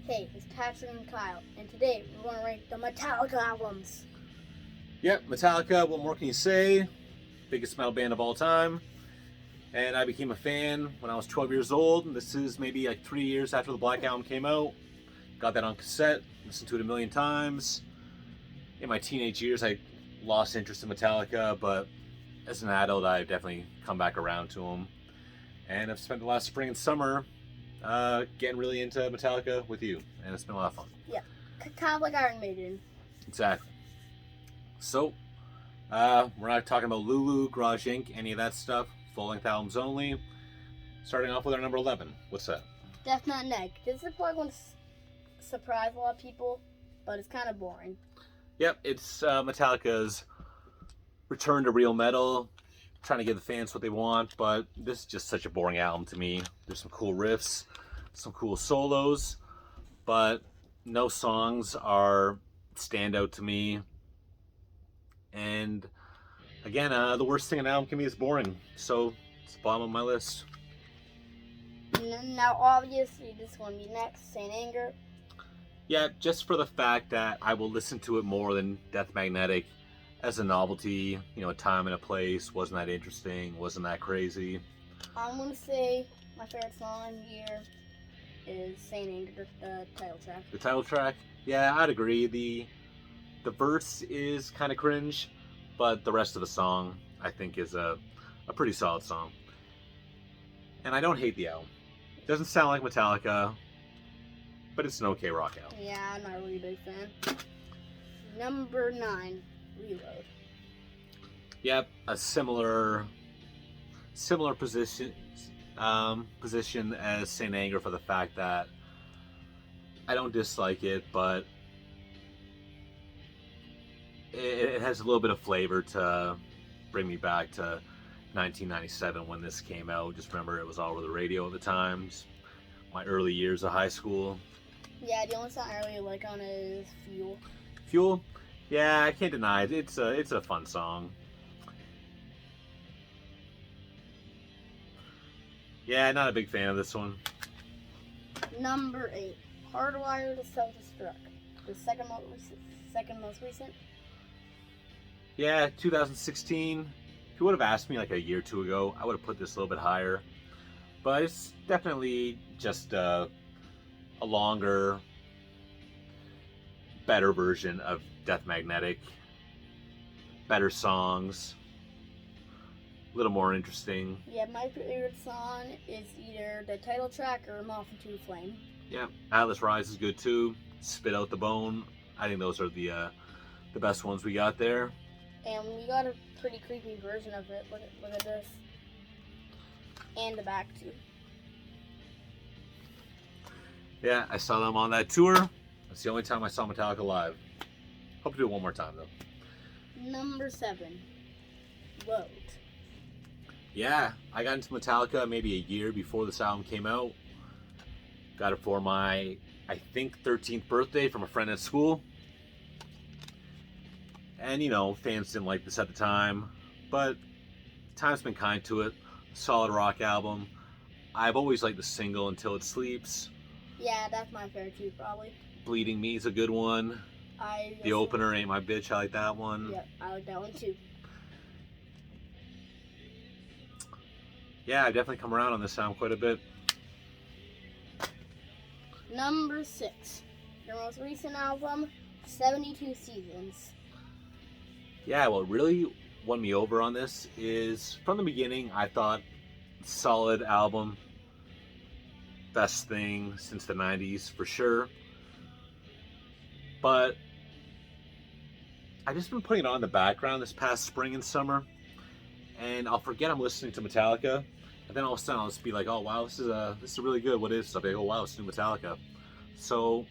Hey, it's Patrick and Kyle, and today we're going to rank the Metallica albums. Yep, Metallica, what more can you say? Biggest metal band of all time. And I became a fan when I was 12 years old. This is maybe like 3 years after the Black Album came out. Got that on cassette, listened to it a million times. In my teenage years, I lost interest in Metallica, but as an adult, I've definitely come back around to them. And I've spent the last spring and summer getting really into Metallica with you, and it's been a lot of fun. Yeah, kind of like Iron Maiden. Exactly. So, we're not talking about Lulu, Garage Inc., any of that stuff. Full-length albums only. Starting off with our number 11. What's that? Death Not Neck. This is probably going to surprise a lot of people, but it's kind of boring. Yep, it's Metallica's return to real metal, trying to give the fans what they want, but this is just such a boring album to me. There's some cool riffs, some cool solos, but no songs are standout to me. And again, the worst thing an album can be is boring, so it's the bottom of my list. Now, obviously, this is going to be next, Saint Anger. Yeah, just for the fact that I will listen to it more than Death Magnetic as a novelty, a time and a place. Wasn't that interesting? Wasn't that crazy? I'm going to say my favorite song here is Saint Anger, the title track. The title track? Yeah, I'd agree. The verse is kind of cringe, but the rest of the song, I think, is a pretty solid song. And I don't hate the album. It doesn't sound like Metallica, but it's an okay rock album. Yeah, I'm not a really big fan. Number 9, Reload. Yep, a similar position as Saint Anger for the fact that I don't dislike it, but it has a little bit of flavor to bring me back to 1997 when this came out. Just remember it was all over the radio at the time. My early years of high school. Yeah, the only song I really like on it is Fuel. Fuel? Yeah, I can't deny it. It's a fun song. Yeah, not a big fan of this one. Number 8, Hardwired to Self-Destruct. The second most recent. Yeah, 2016. If you would have asked me like a year or two ago, I would have put this a little bit higher. But it's definitely just a longer, better version of Death Magnetic. Better songs. A little more interesting. Yeah, my favorite song is either the title track or Moth into Flame. Yeah, Atlas Rise is good too. Spit Out the Bone. I think those are the best ones we got there. And we got a pretty creepy version of it. Look at this. And the back too. Yeah, I saw them on that tour. That's the only time I saw Metallica live. Hope to do it one more time though. Number 7, Load. Yeah, I got into Metallica maybe a year before this album came out. Got it for my, I think, 13th birthday from a friend at school. And, fans didn't like this at the time. But time's been kind to it. Solid rock album. I've always liked the single Until It Sleeps. Yeah, that's my favorite too, probably. Bleeding Me is a good one. The opener, Ain't My Bitch, I like that one. Yep, I like that one too. Yeah, I've definitely come around on this sound quite a bit. Number 6, their most recent album, 72 Seasons. Yeah, what really won me over on this is, from the beginning, I thought solid album. Best thing since the 90s, for sure. But I've just been putting it on in the background this past spring and summer, and I'll forget I'm listening to Metallica, and then all of a sudden I'll just be like, oh wow, this is really good. What is this? I'll be like, oh wow, it's new Metallica. So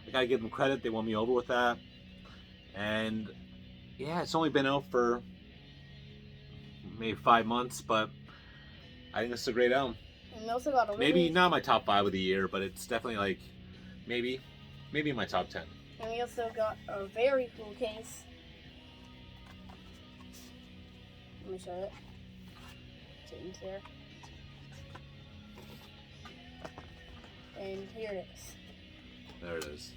I gotta give them credit. They won me over with that. And yeah, it's only been out for maybe 5 months, but I think this is a great album. And we also got a maybe not my top 5 of the year, but it's definitely like maybe in my top 10. And we also got a very cool case. Let me show it. Change there. And here it is. There it is.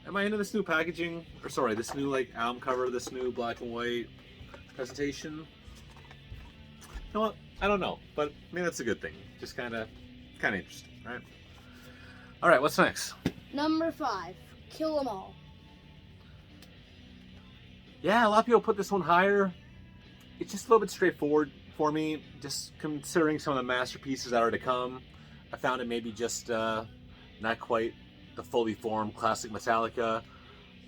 Am I into this new packaging? Or sorry, this new like album cover, this new black and white presentation? You know what? I don't know, but maybe that's a good thing. Just kind of interesting, right? All right, what's next? Number 5, Kill 'Em All. Yeah, a lot of people put this one higher. It's just a little bit straightforward for me, just considering some of the masterpieces that are to come. I found it maybe just not quite the fully formed classic Metallica.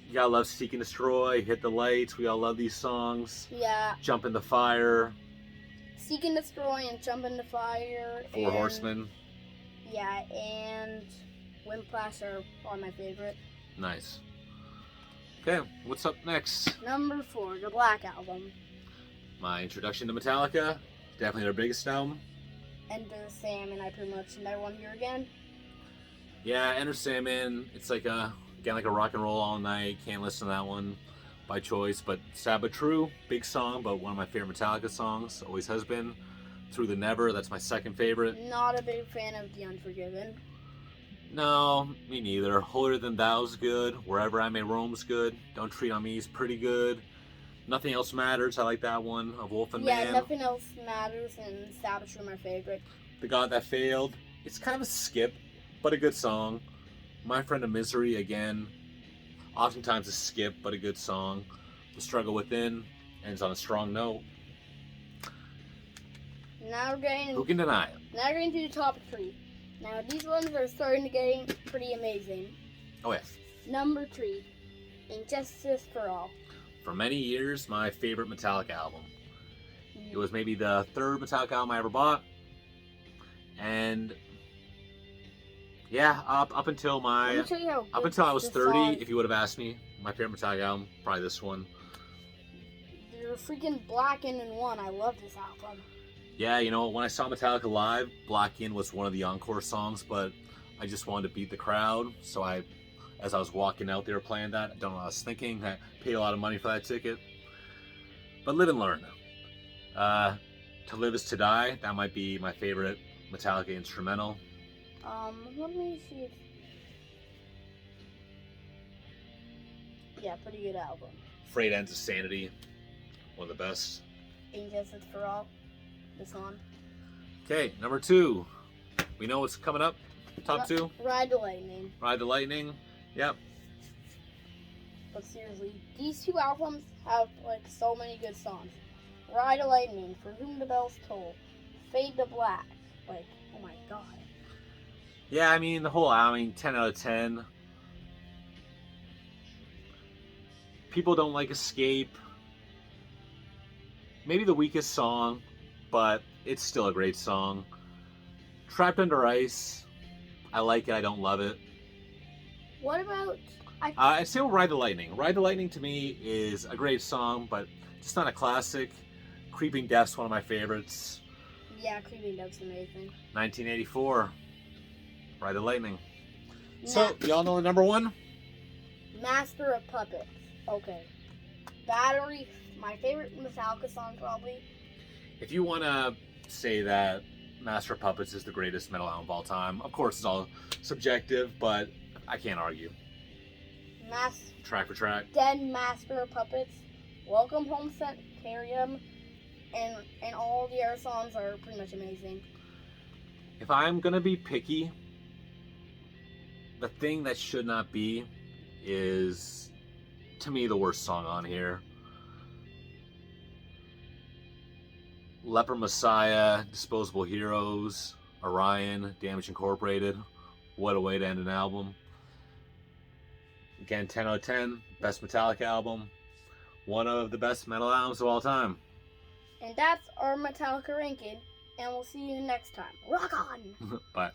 You gotta love Seek and Destroy, Hit the Lights. We all love these songs. Yeah. Jump in the Fire. Seek and Destroy and Jump into Fire. Four Horsemen. Yeah, and Whiplash are my favorite. Nice. Okay, what's up next? Number 4, the Black Album. My introduction to Metallica. Definitely their biggest album. Enter Sandman, I pretty much never want to hear again. Yeah, Enter Sandman. It's like a rock and roll all night. Can't listen to that one by choice, but Sad But True, big song, but one of my favorite Metallica songs. Always has been. Through the Never, that's my second favorite. Not a big fan of The Unforgiven. No, me neither. Holier Than Thou's good. Wherever I May Roam's good. Don't Treat on Me is pretty good. Nothing Else Matters, I like that one. Of Wolf and Man. Yeah, Nothing Else Matters and Sad But True are my favorite. The God That Failed. It's kind of a skip, but a good song. My Friend of Misery, again. Oftentimes a skip, but a good song. The Struggle Within ends on a strong note. Now we're getting... Who can deny it? Now we're getting to the top 3. Now these ones are starting to get pretty amazing. Oh yeah. Number 3, Injustice for All. For many years, my favorite Metallica album. It was maybe the 3rd Metallica album I ever bought. And yeah, up until I was 30, if you would have asked me, my favorite Metallica album, probably this one. They're freaking Black In and One. I love this album. Yeah, you know, when I saw Metallica live, Black In was one of the encore songs, but I just wanted to beat the crowd. So as I was walking out, they were playing that. I don't know what I was thinking. I paid a lot of money for that ticket. But Live and Learn. To Live Is To Die, that might be my favorite Metallica instrumental. Let me see. Yeah, pretty good album. Freight Ends of Sanity, one of the best. Injustice for All. This one. Okay, number 2. We know what's coming up. Top 2. Ride the Lightning. Ride the Lightning. Yep. But seriously, these 2 albums have like so many good songs. Ride the Lightning, For Whom the Bells Toll, Fade to Black. Like, oh my god. Yeah, I mean, the whole album, 10 out of 10. People don't like Escape. Maybe the weakest song, but it's still a great song. Trapped Under Ice. I like it, I don't love it. What about... I'd say we'll Ride the Lightning. Ride the Lightning to me is a great song, but just not a classic. Creeping Death's one of my favorites. Yeah, Creeping Death's amazing. 1984. Ride the Lightning. So, y'all know the number 1? Master of Puppets. Okay. Battery, my favorite Metallica song probably. If you want to say that Master of Puppets is the greatest metal album of all time, of course it's all subjective, but I can't argue. Track for track. Then Master of Puppets, Welcome Home Sanitarium, and all the other songs are pretty much amazing. If I'm going to be picky, the thing that should not be is, to me, the worst song on here. Leper Messiah, Disposable Heroes, Orion, Damage Incorporated. What a way to end an album. Again, 10 out of 10. Best Metallica album. One of the best metal albums of all time. And that's our Metallica ranking. And we'll see you next time. Rock on! Bye.